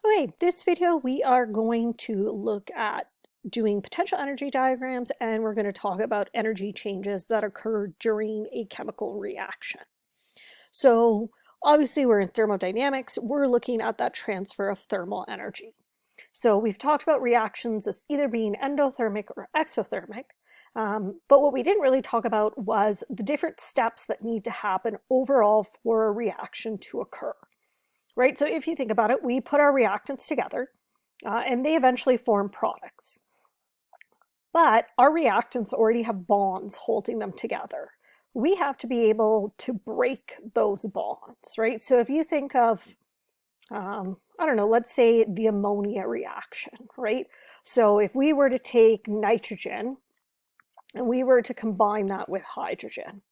Okay, this video we are going to look at doing potential energy diagrams, and we're going to talk about energy changes that occur during a chemical reaction. So obviously we're in thermodynamics, we're looking at that transfer of thermal energy. So we've talked about reactions as either being endothermic or exothermic, but what we didn't really talk about was the different steps that need to happen overall for a reaction to occur. Right? So if you think about it, we put our reactants together and they eventually form products. But our reactants already have bonds holding them together. We have to be able to break those bonds, right? So if you think of, I don't know, let's say the ammonia reaction, right? So if we were to take nitrogen and we were to combine that with hydrogen,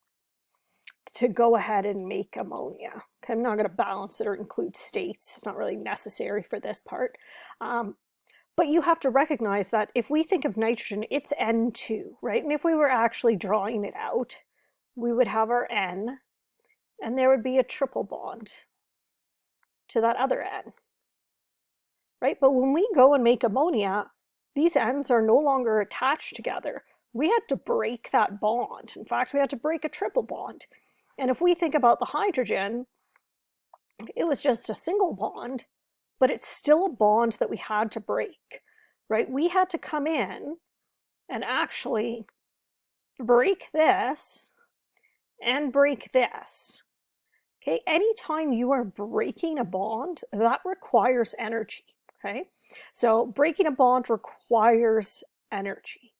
to go ahead and make ammonia. Okay, I'm not going to balance it or include states. It's not really necessary for this part. But you have to recognize that if we think of nitrogen, it's N2, right? And if we were actually drawing it out, we would have our N, and there would be a triple bond to that other N, right? But when we go and make ammonia, these N's are no longer attached together. We had to break that bond. In fact, we had to break a triple bond. And if we think about the hydrogen, it was just a single bond, but it's still a bond that we had to break, right? We had to come in and actually break this and break this. Okay, anytime you are breaking a bond, that requires energy, okay? So breaking a bond requires energy.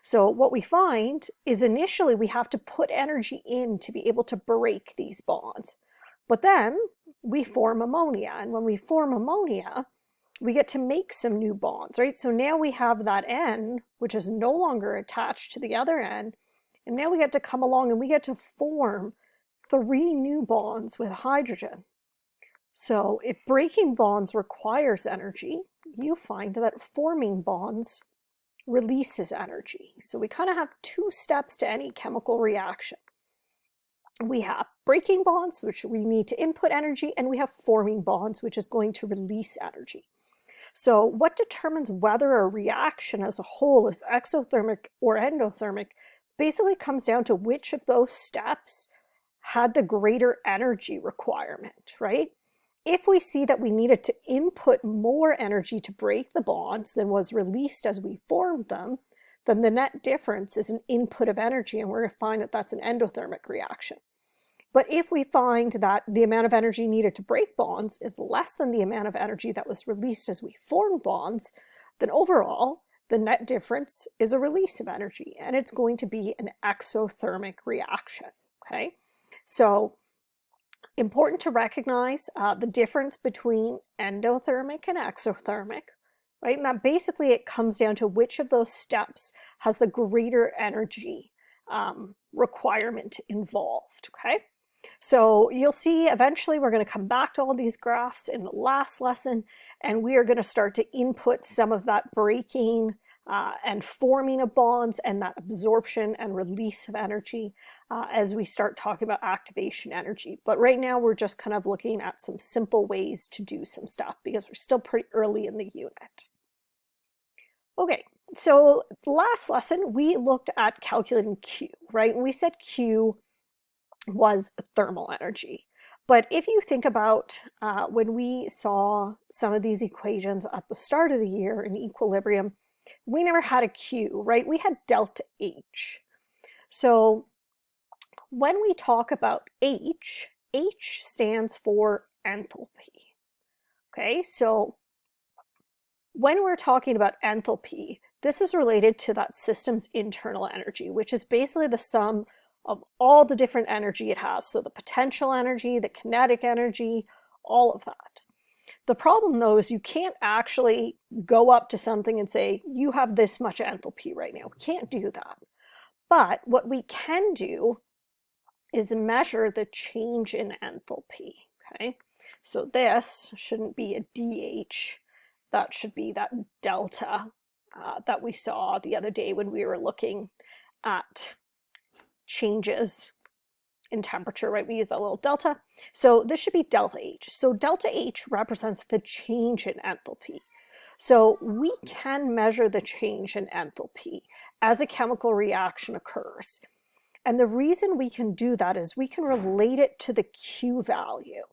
So what we find is initially we have to put energy in to be able to break these bonds. But then we form ammonia, and when we form ammonia, we get to make some new bonds, right? So now we have that N, which is no longer attached to the other N, and now we get to come along and we get to form 3 new bonds with hydrogen. So if breaking bonds requires energy, you find that forming bonds releases energy. So we kind of have 2 steps to any chemical reaction. We have breaking bonds, which we need to input energy, and we have forming bonds, which is going to release energy. So what determines whether a reaction as a whole is exothermic or endothermic basically comes down to which of those steps had the greater energy requirement, right? If we see that we needed to input more energy to break the bonds than was released as we formed them, then the net difference is an input of energy, and we're going to find that that's an endothermic reaction. But if we find that the amount of energy needed to break bonds is less than the amount of energy that was released as we formed bonds, then overall, the net difference is a release of energy, and it's going to be an exothermic reaction, okay? So important to recognize the difference between endothermic and exothermic, right? And that basically it comes down to which of those steps has the greater energy requirement involved, okay? So you'll see eventually we're going to come back to all these graphs in the last lesson, and we are going to start to input some of that breaking and forming of bonds and that absorption and release of energy as we start talking about activation energy. But right now we're just kind of looking at some simple ways to do some stuff because we're still pretty early in the unit. Okay, so last lesson we looked at calculating Q, right? And we said Q was thermal energy. But if you think about when we saw some of these equations at the start of the year in equilibrium, we never had a Q, right? We had delta H. So when we talk about H, H stands for enthalpy. Okay, so when we're talking about enthalpy, this is related to that system's internal energy, which is basically the sum of all the different energy it has. So the potential energy, the kinetic energy, all of that. The problem though is you can't actually go up to something and say, you have this much enthalpy right now. We can't do that. But what we can do is measure the change in enthalpy, okay? So this shouldn't be a DH, that should be that delta that we saw the other day when we were looking at changes in temperature, right? We use that little delta. So this should be delta H. So delta H represents the change in enthalpy. So we can measure the change in enthalpy as a chemical reaction occurs. And the reason we can do that is we can relate it to the Q value.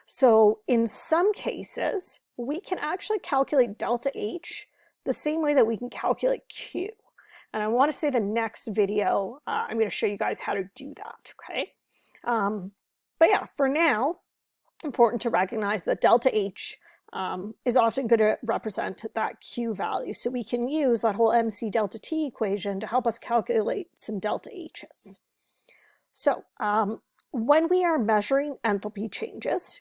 So in some cases, we can actually calculate delta H the same way that we can calculate Q. And I want to say the next video, I'm going to show you guys how to do that, okay? But yeah, for now, important to recognize that delta H is often going to represent that Q value. So we can use that whole MC delta T equation to help us calculate some delta H's. So when we are measuring enthalpy changes,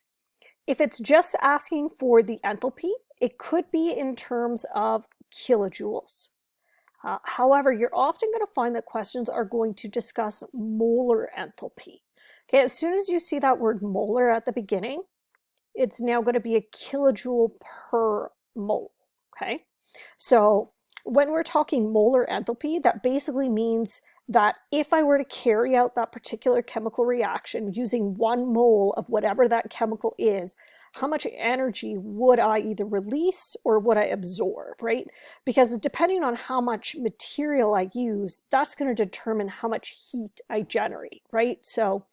if it's just asking for the enthalpy, it could be in terms of kilojoules. However, you're often going to find that questions are going to discuss molar enthalpy. Okay, as soon as you see that word molar at the beginning, it's now going to be a kilojoule per mole. Okay, so when we're talking molar enthalpy, that basically means that if I were to carry out that particular chemical reaction using 1 mole of whatever that chemical is, how much energy would I either release or would I absorb, right? Because depending on how much material I use, that's going to determine how much heat I generate, right? So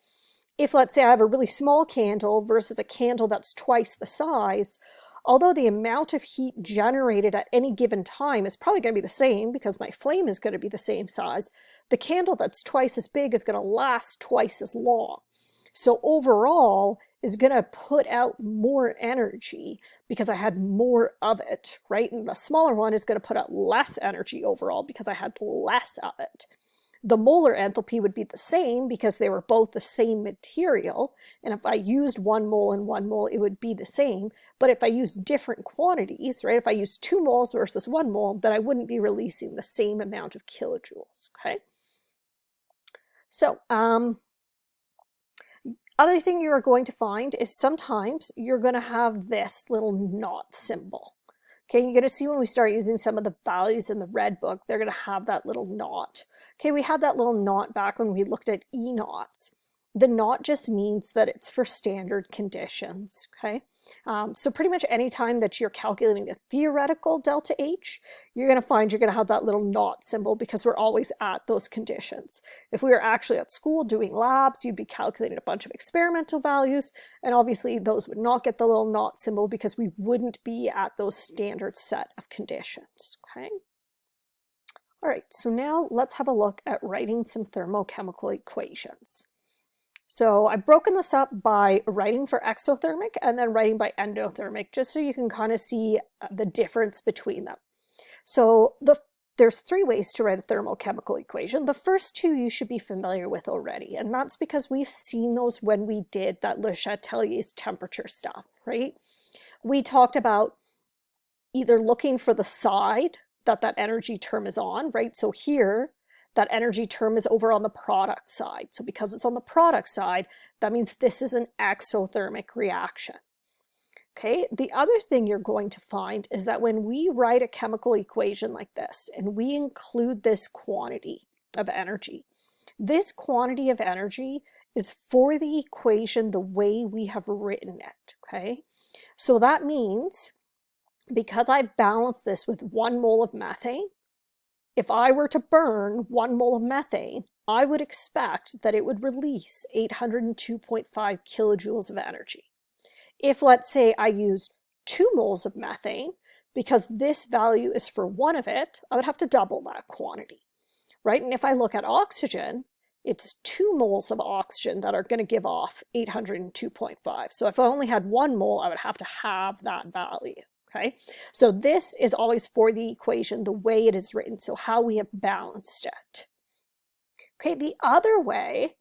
if, let's say, I have a really small candle versus a candle that's twice the size, although the amount of heat generated at any given time is probably going to be the same because my flame is going to be the same size, the candle that's twice as big is going to last twice as long. So overall is going to put out more energy because I had more of it, right? And the smaller one is going to put out less energy overall because I had less of it. The molar enthalpy would be the same because they were both the same material. And if I used 1 mole and 1 mole, it would be the same. But if I use different quantities, right? If I use 2 moles versus 1 mole, then I wouldn't be releasing the same amount of kilojoules, okay? So, other thing you are going to find is sometimes you're going to have this little naught symbol. Okay, you're going to see when we start using some of the values in the red book, they're going to have that little naught. Okay, we had that little naught back when we looked at E naughts. The naught just means that it's for standard conditions, okay? So pretty much any time that you're calculating a theoretical delta H, you're going to find you're going to have that little naught symbol because we're always at those conditions. If we were actually at school doing labs, you'd be calculating a bunch of experimental values, and obviously those would not get the little naught symbol because we wouldn't be at those standard set of conditions, okay? All right, so now let's have a look at writing some thermochemical equations. So I've broken this up by writing for exothermic and then writing by endothermic, just so you can kind of see the difference between them. So there's 3 ways to write a thermochemical equation. The first 2 you should be familiar with already, and that's because we've seen those when we did that Le Chatelier's temperature stuff, right? We talked about either looking for the side that that energy term is on, right? So here, that energy term is over on the product side. So because it's on the product side, that means this is an exothermic reaction. Okay, the other thing you're going to find is that when we write a chemical equation like this, and we include this quantity of energy, this quantity of energy is for the equation the way we have written it, okay? So that means, because I balanced this with 1 mole of methane, if I were to burn 1 mole of methane, I would expect that it would release 802.5 kilojoules of energy. If, let's say, I used 2 moles of methane, because this value is for 1 of it, I would have to double that quantity, right? And if I look at oxygen, it's 2 moles of oxygen that are going to give off 802.5. So if I only had 1 mole, I would have to have that value. Okay, so this is always for the equation, the way it is written, so how we have balanced it. Okay, the other way,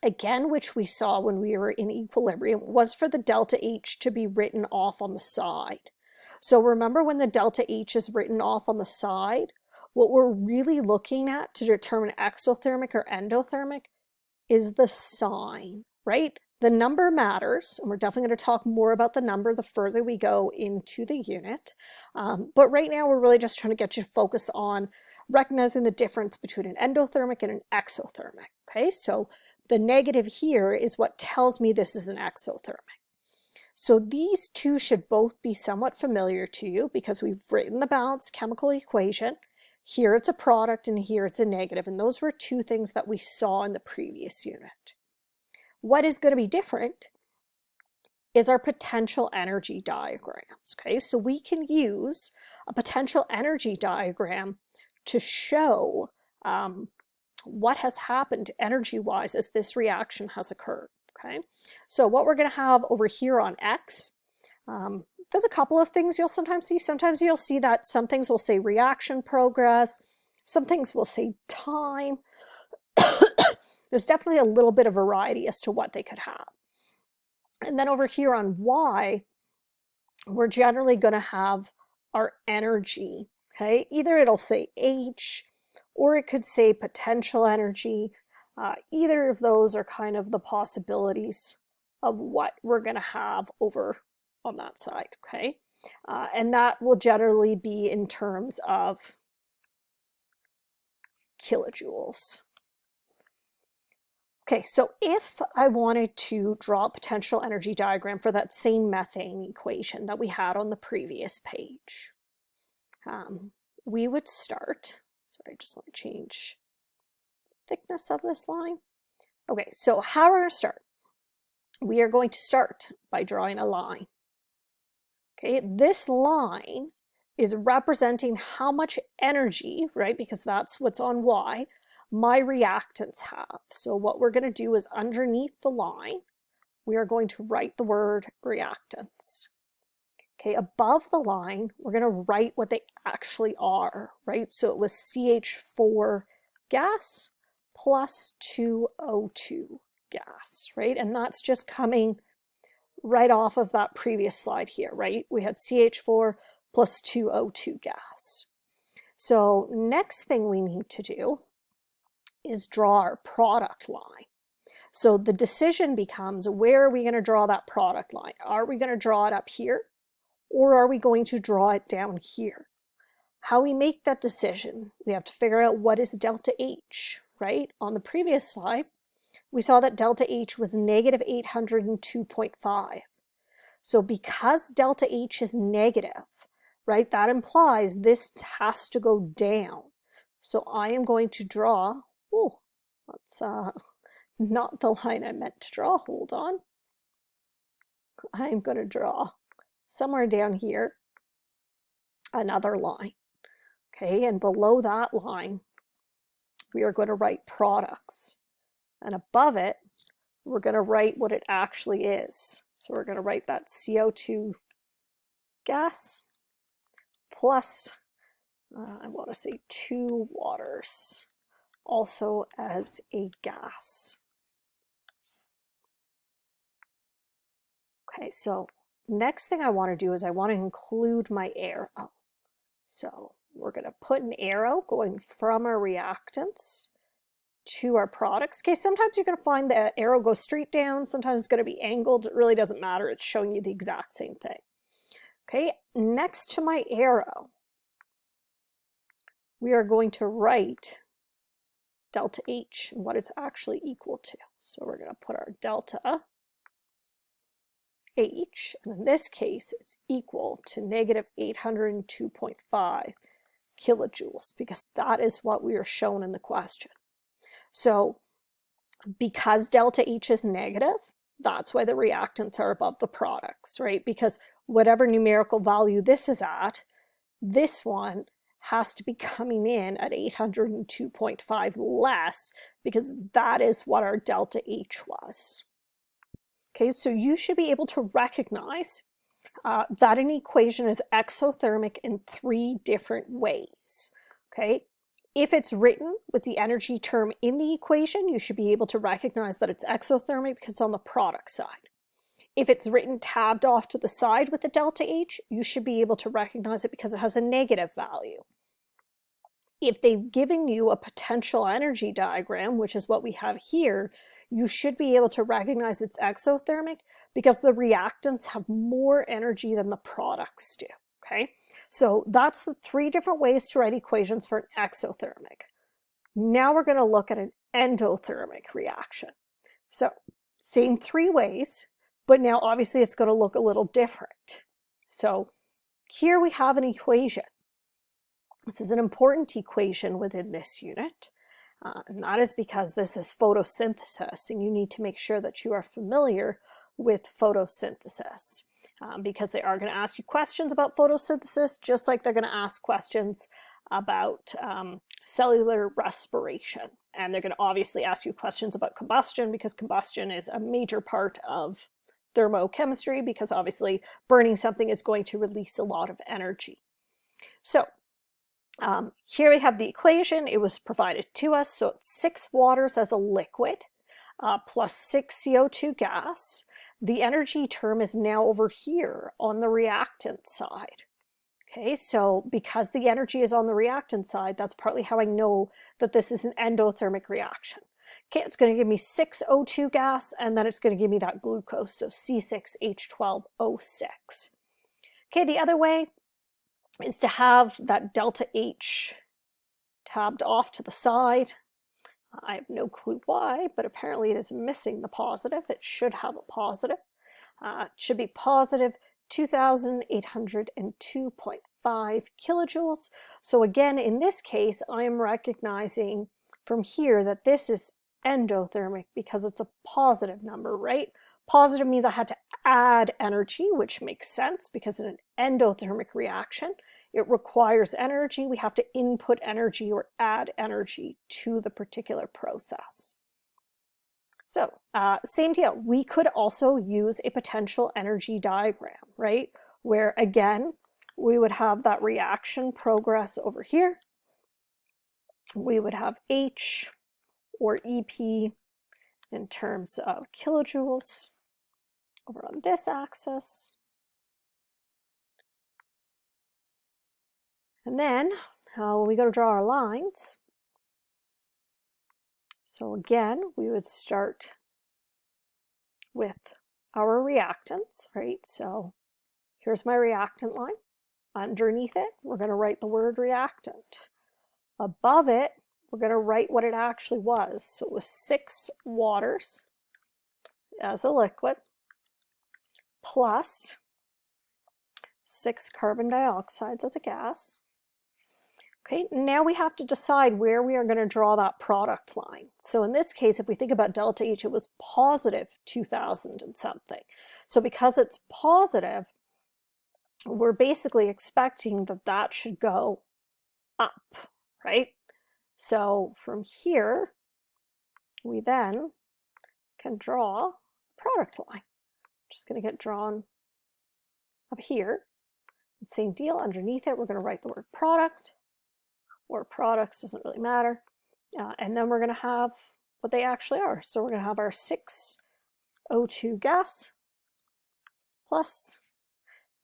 again, which we saw when we were in equilibrium, was for the delta H to be written off on the side. So remember, when the delta H is written off on the side, what we're really looking at to determine exothermic or endothermic is the sign, right? The number matters, and we're definitely going to talk more about the number the further we go into the unit. But right now, we're really just trying to get you to focus on recognizing the difference between an endothermic and an exothermic. Okay, so The negative here is what tells me this is an exothermic. So these two should both be somewhat familiar to you because we've written the balanced chemical equation. Here it's a product and here it's a negative, and those were two things that we saw in the previous unit. What is going to be different is our potential energy diagrams. Okay, so we can use a potential energy diagram to show what has happened energy-wise as this reaction has occurred. Okay, so what we're going to have over here on X, there's a couple of things you'll sometimes see. Sometimes you'll see that some things will say reaction progress, some things will say time. There's definitely a little bit of variety as to what they could have. And then over here on Y, we're generally going to have our energy. Okay, either it'll say H or it could say potential energy. Either of those are kind of the possibilities of what we're going to have over on that side. Okay, and that will generally be in terms of kilojoules. Okay, so if I wanted to draw a potential energy diagram for that same methane equation that we had on the previous page, we would start, sorry, I just want to change the thickness of this line. Okay, so how we're going to start? We are going to start by drawing a line. Okay, this line is representing how much energy, right, because that's what's on Y, my reactants have. So what we're going to do is underneath the line, we are going to write the word reactants. Okay, above the line, we're going to write what they actually are, right? So it was CH4 gas plus 2O2 gas, right? And that's just coming right off of that previous slide here, right? We had CH4 plus 2O2 gas. So next thing we need to do is draw our product line. So the decision becomes, where are we going to draw that product line? Are we going to draw it up here, or are we going to draw it down here? How we make that decision, we have to figure out what is delta H, right? On the previous slide, we saw that delta H was negative 802.5. So because delta H is negative, right, that implies this has to go down. So I am going to draw, oh, that's not the line I meant to draw, hold on. I'm going to draw somewhere down here another line. Okay, and below that line, we are going to write products. And above it, we're going to write what it actually is. So we're going to write that CO2 gas plus, I want to say 2 waters, also as a gas. Okay, so next thing I want to do is I want to include my arrow. So we're going to put an arrow going from our reactants to our products. Okay, sometimes you're going to find the arrow go straight down, sometimes it's going to be angled. It really doesn't matter, it's showing you the exact same thing. Okay, next to my arrow, we are going to write delta H and what it's actually equal to. So we're going to put our delta H, and in this case, it's equal to negative 802.5 kilojoules, because that is what we are shown in the question. So because delta H is negative, that's why the reactants are above the products, right? Because whatever numerical value this is at, this one has to be coming in at 802.5 less, because that is what our delta H was. Okay, so you should be able to recognize that an equation is exothermic in 3 different ways. Okay, if it's written with the energy term in the equation, you should be able to recognize that it's exothermic because it's on the product side. If it's written tabbed off to the side with the delta H, you should be able to recognize it because it has a negative value. If they've given you a potential energy diagram, which is what we have here, you should be able to recognize it's exothermic because the reactants have more energy than the products do, okay? So that's the 3 different ways to write equations for an exothermic. Now we're going to look at an endothermic reaction. So same three ways, but now obviously it's going to look a little different. So here we have an equation. This is an important equation within this unit. And that is because this is photosynthesis, and you need to make sure that you are familiar with photosynthesis, because they are going to ask you questions about photosynthesis, just like they're going to ask questions about cellular respiration. And they're going to obviously ask you questions about combustion, because combustion is a major part of thermochemistry, because obviously burning something is going to release a lot of energy. So here we have the equation. It was provided to us. So it's 6 waters as a liquid plus 6 CO2 gas. The energy term is now over here on the reactant side. Okay, so because the energy is on the reactant side, that's partly how I know that this is an endothermic reaction. Okay, it's going to give me 6 O2 gas, and then it's going to give me that glucose, so C6H12O6. Okay, the other way is to have that delta H tabbed off to the side. I have no clue why, but apparently it is missing the positive. It should have a positive. It should be positive 2,802.5 kilojoules. So again, in this case, I am recognizing from here that this is endothermic because it's a positive number, right? Positive means I had to add energy, which makes sense because in an endothermic reaction, it requires energy. We have to input energy or add energy to the particular process. So same deal. We could also use a potential energy diagram, right? Where again, we would have that reaction progress over here. We would have H or EP in terms of kilojoules over on this axis. And then when we go to draw our lines, so again, we would start with our reactants, right? So here's my reactant line. Underneath it, we're going to write the word reactant. Above it, we're going to write what it actually was. So it was 6 waters as a liquid plus 6 carbon dioxides as a gas. Okay, now we have to decide where we are going to draw that product line. So in this case, if we think about delta H, it was positive 2,000 and something. So because it's positive, we're basically expecting that that should go up, right? So from here, we then can draw a product line. Just going to get drawn up here. Same deal, underneath it, we're going to write the word product, or products, doesn't really matter. And then we're going to have what they actually are. So we're going to have our 6 O2 gas plus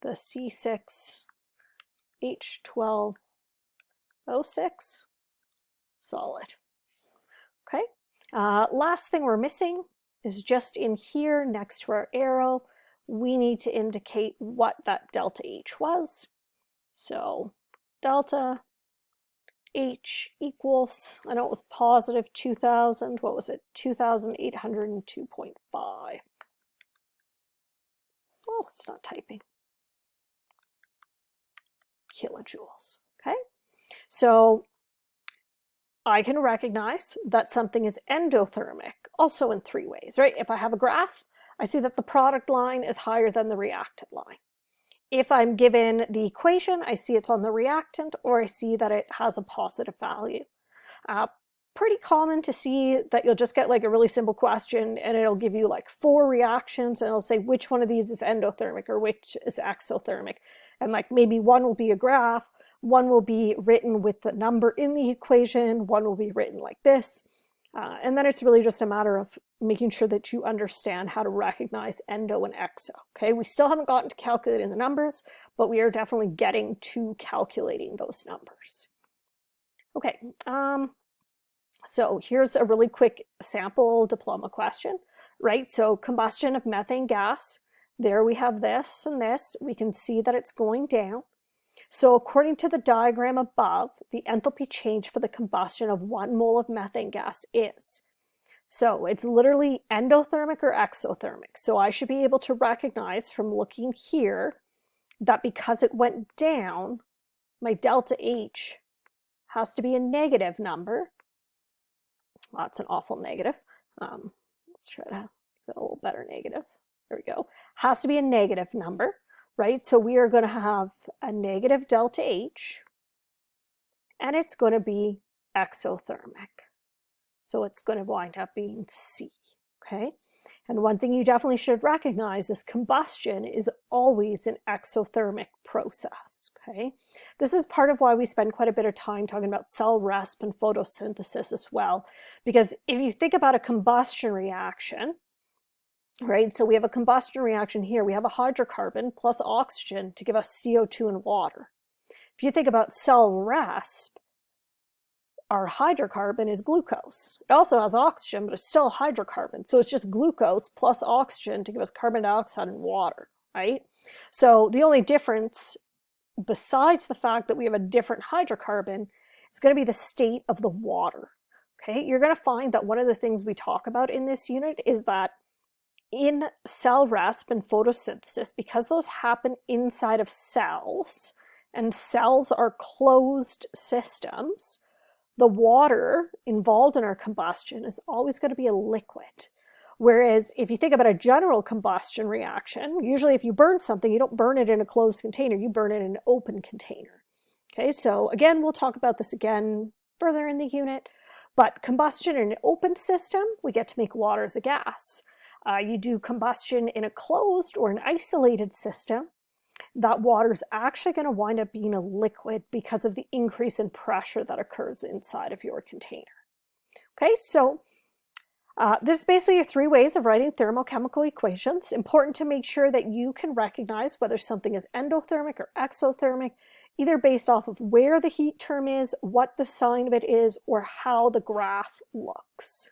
the C6H12O6 solid. Okay, last thing we're missing is just in here next to our arrow, we need to indicate what that delta H was. So delta H equals, I know it was positive 2,000, what was it, 2,802.5. Oh, it's not typing. Kilojoules, okay? So I can recognize that something is endothermic also in 3 ways, right? If I have a graph, I see that the product line is higher than the reactant line. If I'm given the equation, I see it's on the reactant, or I see that it has a positive value. Pretty common to see that you'll just get like a really simple question and it'll give you like 4 reactions and it'll say which one of these is endothermic or which is exothermic. And like maybe one will be a graph, one will be written with the number in the equation, one will be written like this. And then it's really just a matter of making sure that you understand how to recognize endo and exo. Okay, we still haven't gotten to calculating the numbers, but we are definitely getting to calculating those numbers. Okay, so here's a really quick sample diploma question, right? So combustion of methane gas, there we have this and this. We can see that it's going down. So according to the diagram above, the enthalpy change for the combustion of 1 mole of methane gas is. So it's literally endothermic or exothermic. So I should be able to recognize from looking here that because it went down, my delta H has to be a negative number. Well, that's an awful negative. Let's try to get a little better negative. There we go. Has to be a negative number, right? So we are going to have a negative delta H, and it's going to be exothermic. So it's going to wind up being C, okay? And one thing you definitely should recognize is combustion is always an exothermic process, okay? This is part of why we spend quite a bit of time talking about cell resp and photosynthesis as well, because if you think about a combustion reaction, right? So we have a combustion reaction here. We have a hydrocarbon plus oxygen to give us CO2 and water. If you think about cell resp, our hydrocarbon is glucose. It also has oxygen, but it's still a hydrocarbon. So it's just glucose plus oxygen to give us carbon dioxide and water, right? So the only difference, besides the fact that we have a different hydrocarbon, is going to be the state of the water, okay? You're going to find that one of the things we talk about in this unit is that in cell resp and photosynthesis, because those happen inside of cells, and cells are closed systems, the water involved in our combustion is always going to be a liquid. Whereas if you think about a general combustion reaction, usually if you burn something, you don't burn it in a closed container, you burn it in an open container. Okay, so again, we'll talk about this again further in the unit, but combustion in an open system, we get to make water as a gas. You do combustion in a closed or an isolated system, that water is actually going to wind up being a liquid because of the increase in pressure that occurs inside of your container. Okay, so this is basically your three ways of writing thermochemical equations. Important to make sure that you can recognize whether something is endothermic or exothermic, either based off of where the heat term is, what the sign of it is, or how the graph looks.